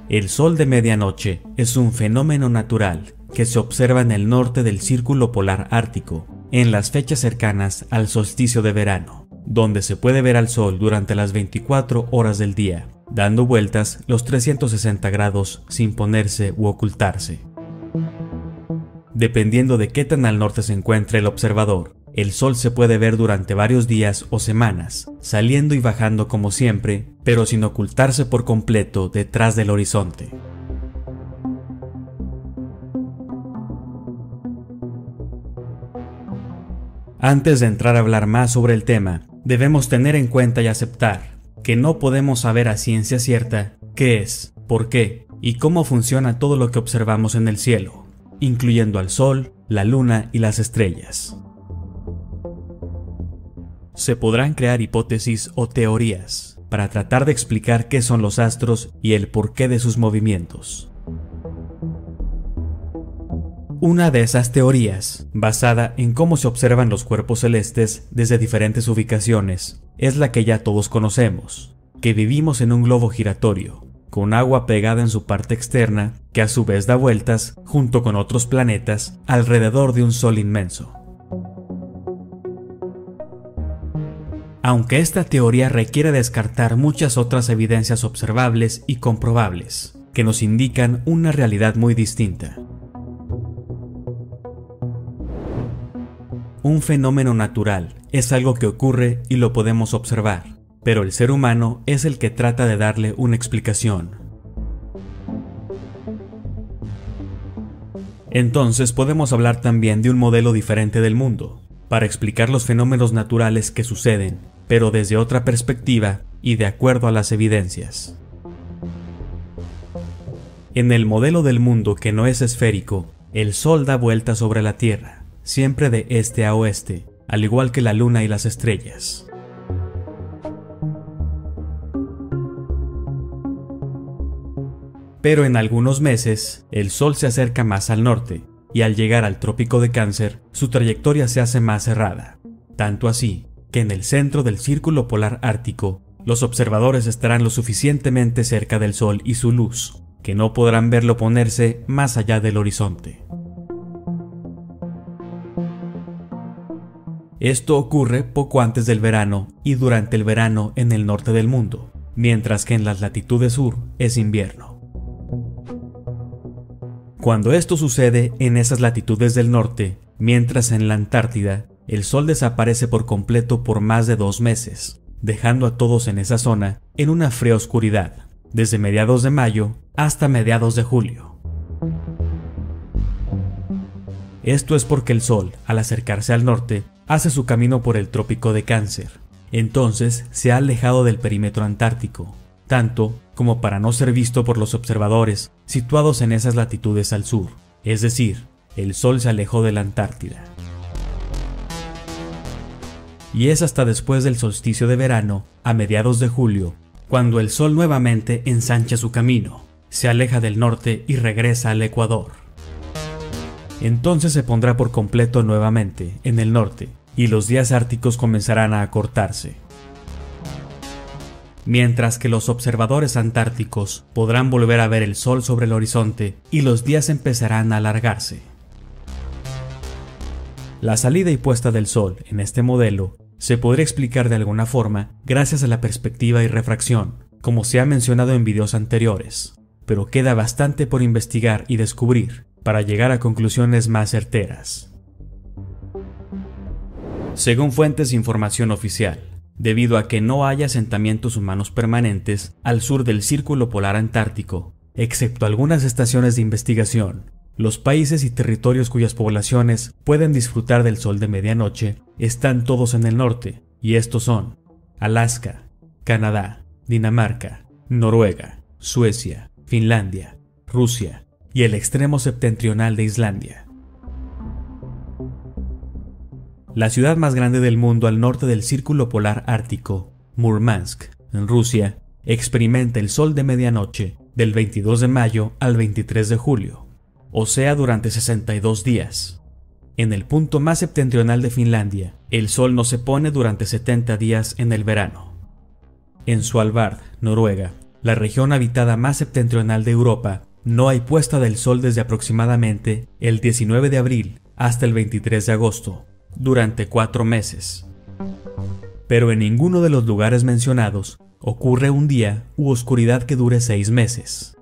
El sol de medianoche es un fenómeno natural que se observa en el norte del Círculo Polar Ártico, en las fechas cercanas al solsticio de verano, donde se puede ver al sol durante las 24 horas del día, dando vueltas los 360 grados sin ponerse u ocultarse. Dependiendo de qué tan al norte se encuentre el observador, el sol se puede ver durante varios días o semanas, saliendo y bajando como siempre, pero sin ocultarse por completo detrás del horizonte. Antes de entrar a hablar más sobre el tema, debemos tener en cuenta y aceptar que no podemos saber a ciencia cierta qué es, por qué y cómo funciona todo lo que observamos en el cielo, incluyendo al sol, la luna y las estrellas. Se podrán crear hipótesis o teorías para tratar de explicar qué son los astros y el porqué de sus movimientos. Una de esas teorías, basada en cómo se observan los cuerpos celestes desde diferentes ubicaciones, es la que ya todos conocemos, que vivimos en un globo giratorio, con agua pegada en su parte externa, que a su vez da vueltas, junto con otros planetas, alrededor de un sol inmenso. Aunque esta teoría requiere descartar muchas otras evidencias observables y comprobables, que nos indican una realidad muy distinta. Un fenómeno natural es algo que ocurre y lo podemos observar, pero el ser humano es el que trata de darle una explicación. Entonces podemos hablar también de un modelo diferente del mundo, para explicar los fenómenos naturales que suceden, pero desde otra perspectiva y de acuerdo a las evidencias. En el modelo del mundo que no es esférico, el Sol da vueltas sobre la Tierra, siempre de este a oeste, al igual que la Luna y las estrellas. Pero en algunos meses, el Sol se acerca más al norte, y al llegar al Trópico de Cáncer, su trayectoria se hace más cerrada. Tanto así, que en el centro del Círculo Polar Ártico, los observadores estarán lo suficientemente cerca del Sol y su luz, que no podrán verlo ponerse más allá del horizonte. Esto ocurre poco antes del verano y durante el verano en el norte del mundo, mientras que en las latitudes sur es invierno. Cuando esto sucede en esas latitudes del norte, mientras en la Antártida, el sol desaparece por completo por más de 2 meses, dejando a todos en esa zona en una fría oscuridad, desde mediados de mayo hasta mediados de julio. Esto es porque el sol, al acercarse al norte, hace su camino por el Trópico de Cáncer. Entonces se ha alejado del perímetro antártico, tanto como para no ser visto por los observadores situados en esas latitudes al sur, es decir, el sol se alejó de la Antártida. Y es hasta después del solsticio de verano, a mediados de julio, cuando el sol nuevamente ensancha su camino, se aleja del norte y regresa al ecuador. Entonces se pondrá por completo nuevamente en el norte, y los días árticos comenzarán a acortarse. Mientras que los observadores antárticos podrán volver a ver el sol sobre el horizonte y los días empezarán a alargarse. La salida y puesta del sol en este modelo se podría explicar de alguna forma gracias a la perspectiva y refracción, como se ha mencionado en videos anteriores, pero queda bastante por investigar y descubrir para llegar a conclusiones más certeras. Según fuentes de información oficial, debido a que no hay asentamientos humanos permanentes al sur del Círculo Polar Antártico, excepto algunas estaciones de investigación, los países y territorios cuyas poblaciones pueden disfrutar del sol de medianoche están todos en el norte, y estos son Alaska, Canadá, Dinamarca, Noruega, Suecia, Finlandia, Rusia y el extremo septentrional de Islandia. La ciudad más grande del mundo al norte del Círculo Polar Ártico, Murmansk, en Rusia, experimenta el sol de medianoche del 22 de mayo al 23 de julio, o sea durante 62 días. En el punto más septentrional de Finlandia, el sol no se pone durante 70 días en el verano. En Svalbard, Noruega, la región habitada más septentrional de Europa, no hay puesta del sol desde aproximadamente el 19 de abril hasta el 23 de agosto, durante 4 meses. Pero en ninguno de los lugares mencionados ocurre un día u oscuridad que dure 6 meses.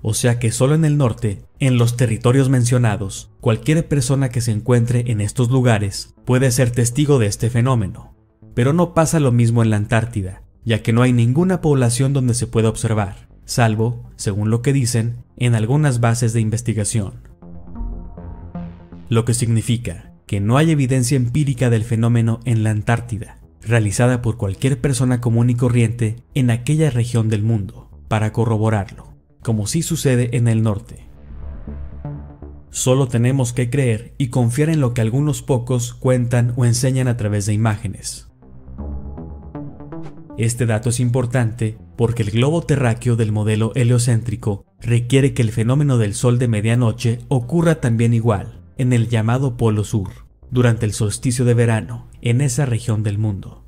O sea que solo en el norte, en los territorios mencionados, cualquier persona que se encuentre en estos lugares puede ser testigo de este fenómeno. Pero no pasa lo mismo en la Antártida, ya que no hay ninguna población donde se pueda observar, salvo, según lo que dicen, en algunas bases de investigación. Lo que significa que no hay evidencia empírica del fenómeno en la Antártida, realizada por cualquier persona común y corriente en aquella región del mundo, para corroborarlo, como sí sucede en el norte. Solo tenemos que creer y confiar en lo que algunos pocos cuentan o enseñan a través de imágenes. Este dato es importante porque el globo terráqueo del modelo heliocéntrico requiere que el fenómeno del sol de medianoche ocurra también igual en el llamado Polo Sur, durante el solsticio de verano, en esa región del mundo.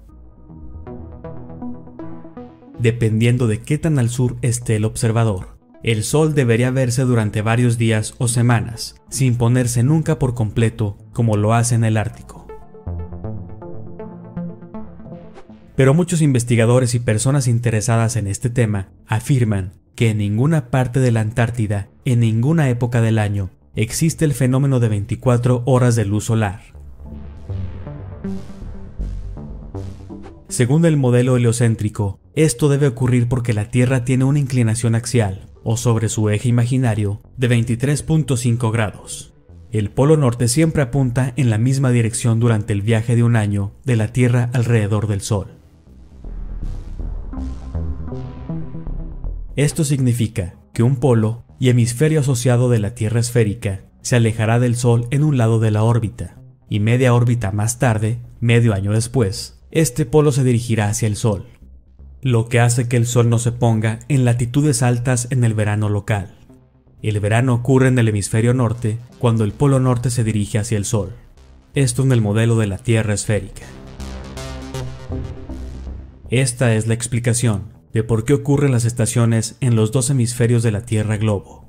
Dependiendo de qué tan al sur esté el observador, el sol debería verse durante varios días o semanas, sin ponerse nunca por completo como lo hace en el Ártico. Pero muchos investigadores y personas interesadas en este tema afirman que en ninguna parte de la Antártida, en ninguna época del año, existe el fenómeno de 24 horas de luz solar. Según el modelo heliocéntrico, esto debe ocurrir porque la Tierra tiene una inclinación axial, o sobre su eje imaginario, de 23.5 grados. El polo norte siempre apunta en la misma dirección durante el viaje de un año de la Tierra alrededor del Sol. Esto significa que un polo y hemisferio asociado de la Tierra esférica se alejará del Sol en un lado de la órbita, y media órbita más tarde, medio año después, este polo se dirigirá hacia el Sol, lo que hace que el Sol no se ponga en latitudes altas en el verano local. El verano ocurre en el hemisferio norte cuando el polo norte se dirige hacia el Sol. Esto en el modelo de la Tierra esférica. Esta es la explicación de por qué ocurren las estaciones en los dos hemisferios de la Tierra globo.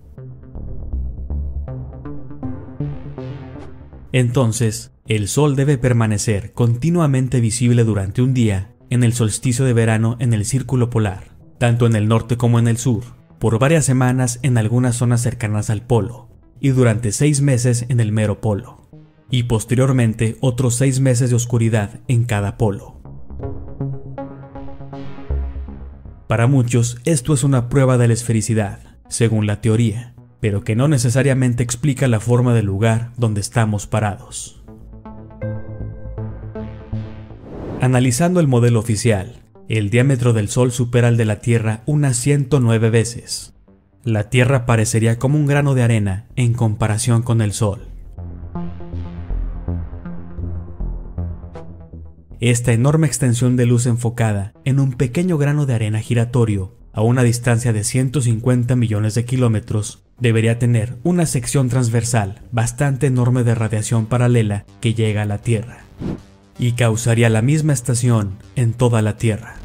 Entonces, el Sol debe permanecer continuamente visible durante un día en el solsticio de verano en el círculo polar, tanto en el norte como en el sur, por varias semanas en algunas zonas cercanas al polo, y durante 6 meses en el mero polo, y posteriormente otros 6 meses de oscuridad en cada polo. Para muchos, esto es una prueba de la esfericidad, según la teoría, pero que no necesariamente explica la forma del lugar donde estamos parados. Analizando el modelo oficial, el diámetro del Sol supera el de la Tierra unas 109 veces. La Tierra parecería como un grano de arena en comparación con el Sol. Esta enorme extensión de luz enfocada en un pequeño grano de arena giratorio a una distancia de 150 millones de kilómetros debería tener una sección transversal bastante enorme de radiación paralela que llega a la Tierra y causaría la misma estación en toda la Tierra.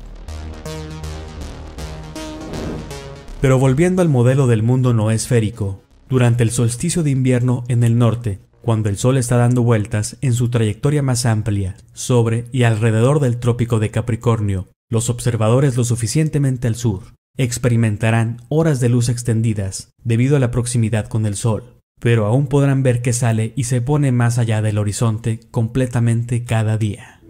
Pero volviendo al modelo del mundo no esférico, durante el solsticio de invierno en el norte, cuando el Sol está dando vueltas en su trayectoria más amplia sobre y alrededor del trópico de Capricornio, los observadores lo suficientemente al sur experimentarán horas de luz extendidas debido a la proximidad con el Sol, pero aún podrán ver que sale y se pone más allá del horizonte completamente cada día.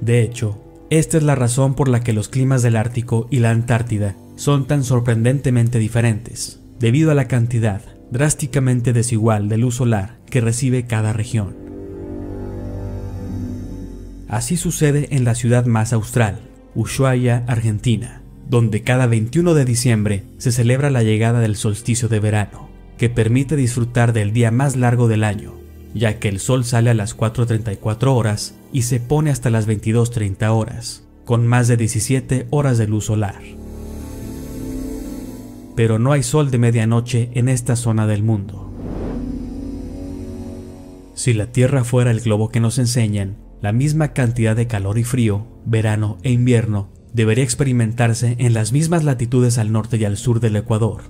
De hecho, esta es la razón por la que los climas del Ártico y la Antártida son tan sorprendentemente diferentes, debido a la cantidad drásticamente desigual de luz solar que recibe cada región. Así sucede en la ciudad más austral, Ushuaia, Argentina, donde cada 21 de diciembre se celebra la llegada del solsticio de verano, que permite disfrutar del día más largo del año, ya que el sol sale a las 4:34 horas y se pone hasta las 22:30 horas, con más de 17 horas de luz solar. Pero no hay sol de medianoche en esta zona del mundo. Si la Tierra fuera el globo que nos enseñan, la misma cantidad de calor y frío, verano e invierno, debería experimentarse en las mismas latitudes al norte y al sur del Ecuador.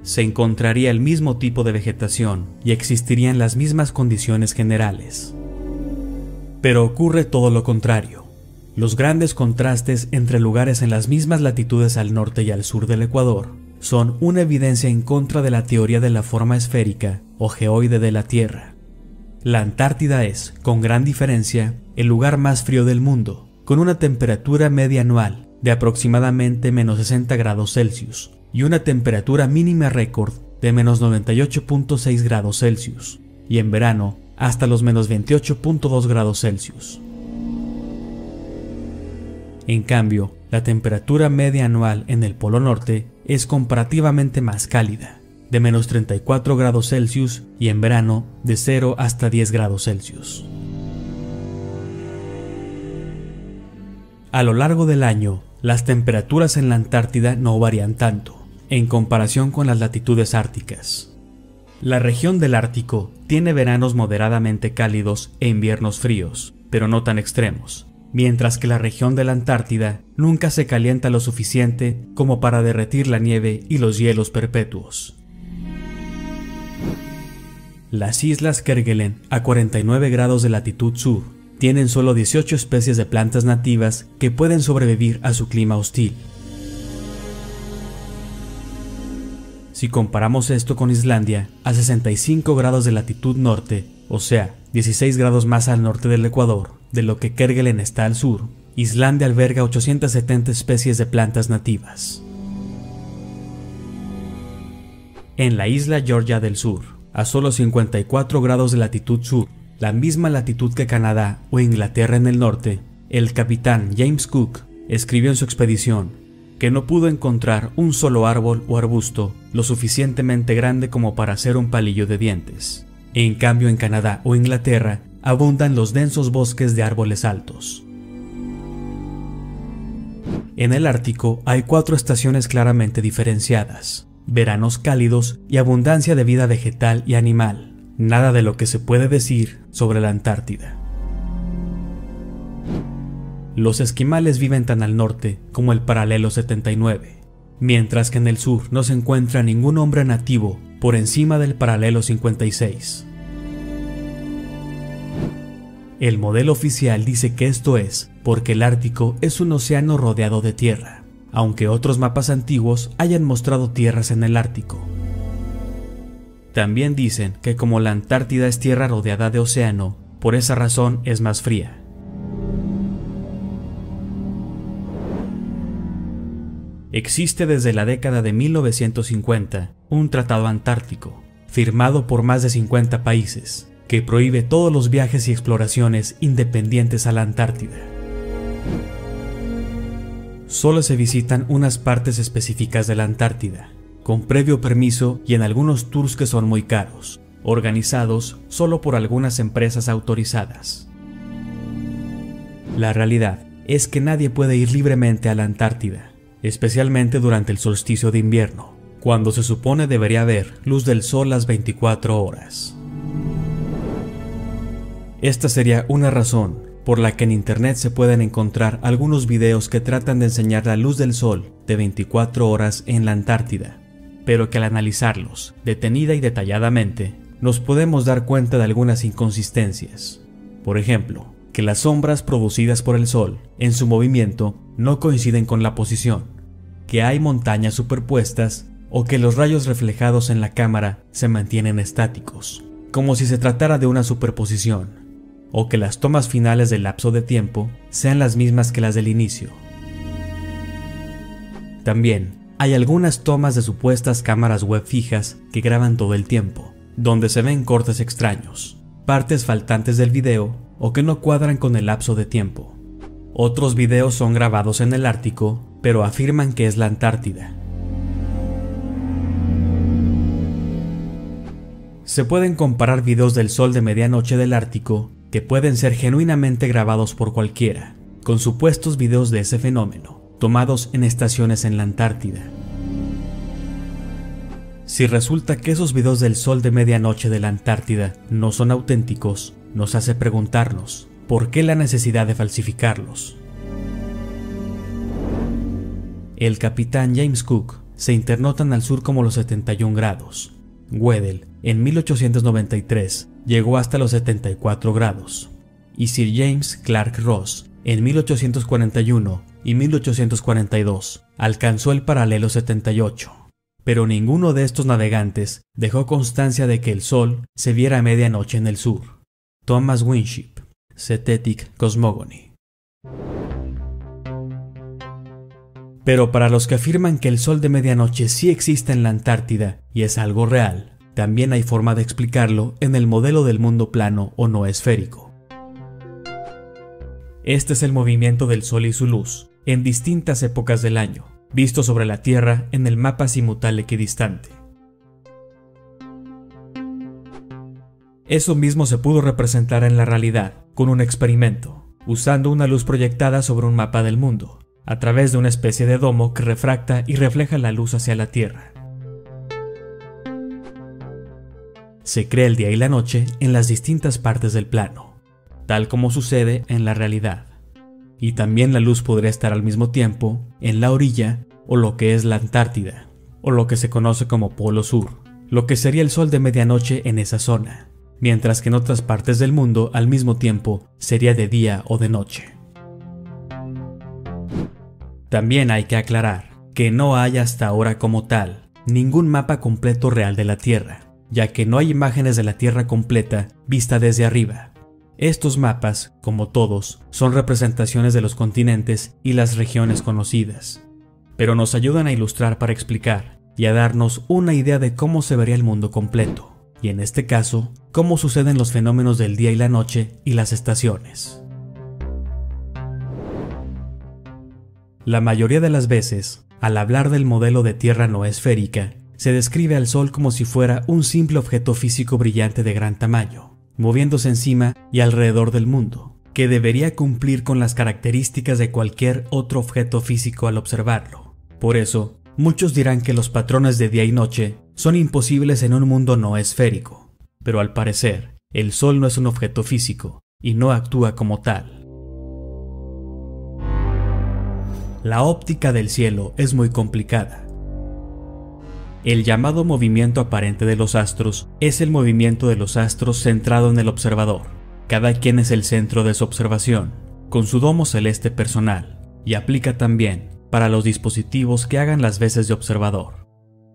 Se encontraría el mismo tipo de vegetación y existirían las mismas condiciones generales. Pero ocurre todo lo contrario. Los grandes contrastes entre lugares en las mismas latitudes al norte y al sur del Ecuador son una evidencia en contra de la teoría de la forma esférica o geoide de la Tierra. La Antártida es, con gran diferencia, el lugar más frío del mundo, con una temperatura media anual de aproximadamente menos 60 grados Celsius y una temperatura mínima récord de menos 98.6 grados Celsius, y en verano hasta los menos 28.2 grados Celsius. En cambio, la temperatura media anual en el Polo Norte es comparativamente más cálida, de menos 34 grados Celsius y en verano de 0 hasta 10 grados Celsius. A lo largo del año, las temperaturas en la Antártida no varían tanto, en comparación con las latitudes árticas. La región del Ártico tiene veranos moderadamente cálidos e inviernos fríos, pero no tan extremos, mientras que la región de la Antártida nunca se calienta lo suficiente como para derretir la nieve y los hielos perpetuos. Las islas Kerguelen, a 49 grados de latitud sur, tienen solo 18 especies de plantas nativas que pueden sobrevivir a su clima hostil. Si comparamos esto con Islandia, a 65 grados de latitud norte, o sea, 16 grados más al norte del Ecuador, de lo que Kerguelen está al sur, Islandia alberga 870 especies de plantas nativas. En la isla Georgia del Sur, a solo 54 grados de latitud sur, la misma latitud que Canadá o Inglaterra en el norte, el capitán James Cook escribió en su expedición que no pudo encontrar un solo árbol o arbusto lo suficientemente grande como para hacer un palillo de dientes. En cambio, en Canadá o Inglaterra abundan los densos bosques de árboles altos. En el Ártico hay 4 estaciones claramente diferenciadas: veranos cálidos y abundancia de vida vegetal y animal. Nada de lo que se puede decir sobre la Antártida. Los esquimales viven tan al norte como el paralelo 79, mientras que en el sur no se encuentra ningún hombre nativo por encima del paralelo 56. El modelo oficial dice que esto es porque el Ártico es un océano rodeado de tierra, aunque otros mapas antiguos hayan mostrado tierras en el Ártico. También dicen que como la Antártida es tierra rodeada de océano, por esa razón es más fría. Existe desde la década de 1950 un tratado antártico, firmado por más de 50 países, que prohíbe todos los viajes y exploraciones independientes a la Antártida. Solo se visitan unas partes específicas de la Antártida, con previo permiso y en algunos tours que son muy caros, organizados solo por algunas empresas autorizadas. La realidad es que nadie puede ir libremente a la Antártida, especialmente durante el solsticio de invierno, cuando se supone debería haber luz del sol las 24 horas. Esta sería una razón por la que en internet se pueden encontrar algunos videos que tratan de enseñar la luz del sol de 24 horas en la Antártida, pero que al analizarlos detenida y detalladamente, nos podemos dar cuenta de algunas inconsistencias. Por ejemplo, que las sombras producidas por el sol en su movimiento no coinciden con la posición, que hay montañas superpuestas o que los rayos reflejados en la cámara se mantienen estáticos, como si se tratara de una superposición, o que las tomas finales del lapso de tiempo sean las mismas que las del inicio. También hay algunas tomas de supuestas cámaras web fijas que graban todo el tiempo, donde se ven cortes extraños, partes faltantes del video o que no cuadran con el lapso de tiempo. Otros videos son grabados en el Ártico, pero afirman que es la Antártida. Se pueden comparar videos del sol de medianoche del Ártico, que pueden ser genuinamente grabados por cualquiera, con supuestos videos de ese fenómeno, tomados en estaciones en la Antártida. Si resulta que esos videos del sol de medianoche de la Antártida no son auténticos, nos hace preguntarnos ¿por qué la necesidad de falsificarlos? El capitán James Cook se internó tan al sur como los 71 grados. Weddell, en 1893, llegó hasta los 74 grados. Y Sir James Clark Ross, en 1841 y 1842, alcanzó el paralelo 78. Pero ninguno de estos navegantes dejó constancia de que el Sol se viera a medianoche en el sur. Thomas Winship, Zetetic Cosmogony. Pero para los que afirman que el Sol de medianoche sí existe en la Antártida y es algo real, también hay forma de explicarlo en el modelo del mundo plano o no esférico. Este es el movimiento del Sol y su luz, en distintas épocas del año, visto sobre la Tierra en el mapa zimutal equidistante. Eso mismo se pudo representar en la realidad con un experimento, usando una luz proyectada sobre un mapa del mundo, a través de una especie de domo que refracta y refleja la luz hacia la Tierra. Se crea el día y la noche en las distintas partes del plano, tal como sucede en la realidad. Y también la luz podría estar al mismo tiempo en la orilla o lo que es la Antártida, o lo que se conoce como Polo Sur, lo que sería el Sol de medianoche en esa zona, mientras que en otras partes del mundo al mismo tiempo sería de día o de noche. También hay que aclarar que no hay hasta ahora como tal ningún mapa completo real de la Tierra, ya que no hay imágenes de la Tierra completa vista desde arriba. Estos mapas, como todos, son representaciones de los continentes y las regiones conocidas, pero nos ayudan a ilustrar para explicar y a darnos una idea de cómo se vería el mundo completo, y en este caso, cómo suceden los fenómenos del día y la noche y las estaciones. La mayoría de las veces, al hablar del modelo de Tierra no esférica, se describe al Sol como si fuera un simple objeto físico brillante de gran tamaño, moviéndose encima y alrededor del mundo, que debería cumplir con las características de cualquier otro objeto físico al observarlo. Por eso, muchos dirán que los patrones de día y noche son imposibles en un mundo no esférico, pero al parecer, el Sol no es un objeto físico y no actúa como tal. La óptica del cielo es muy complicada. El llamado movimiento aparente de los astros es el movimiento de los astros centrado en el observador. Cada quien es el centro de su observación, con su domo celeste personal, y aplica también para los dispositivos que hagan las veces de observador.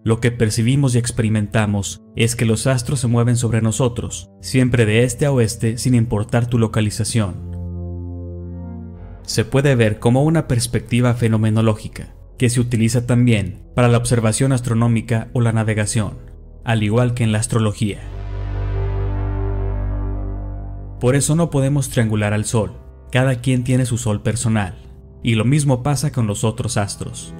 Lo que percibimos y experimentamos es que los astros se mueven sobre nosotros, siempre de este a oeste sin importar tu localización. Se puede ver como una perspectiva fenomenológica, que se utiliza también para la observación astronómica o la navegación, al igual que en la astrología. Por eso no podemos triangular al Sol, cada quien tiene su Sol personal, y lo mismo pasa con los otros astros.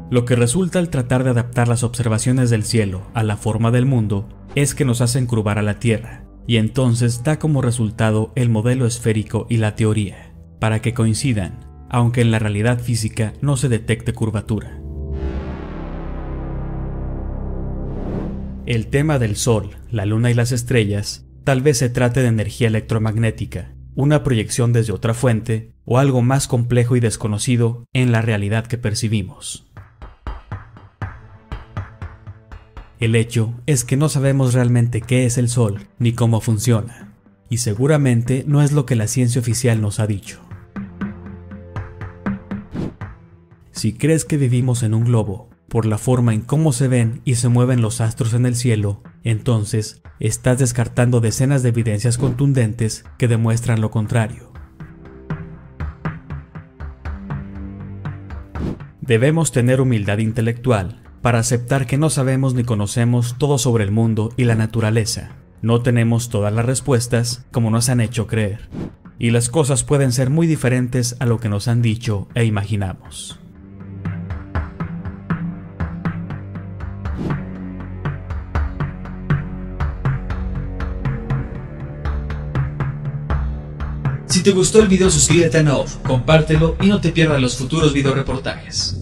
Lo que resulta al tratar de adaptar las observaciones del cielo a la forma del mundo es que nos hacen curvar a la Tierra, y entonces da como resultado el modelo esférico y la teoría, para que coincidan, aunque en la realidad física no se detecte curvatura. El tema del Sol, la Luna y las estrellas tal vez se trate de energía electromagnética, una proyección desde otra fuente o algo más complejo y desconocido en la realidad que percibimos. El hecho es que no sabemos realmente qué es el Sol ni cómo funciona, y seguramente no es lo que la ciencia oficial nos ha dicho. Si crees que vivimos en un globo, por la forma en cómo se ven y se mueven los astros en el cielo, entonces estás descartando decenas de evidencias contundentes que demuestran lo contrario. Debemos tener humildad intelectual para aceptar que no sabemos ni conocemos todo sobre el mundo y la naturaleza. No tenemos todas las respuestas como nos han hecho creer, y las cosas pueden ser muy diferentes a lo que nos han dicho e imaginamos. Si te gustó el video, suscríbete a Nov, compártelo y no te pierdas los futuros videoreportajes.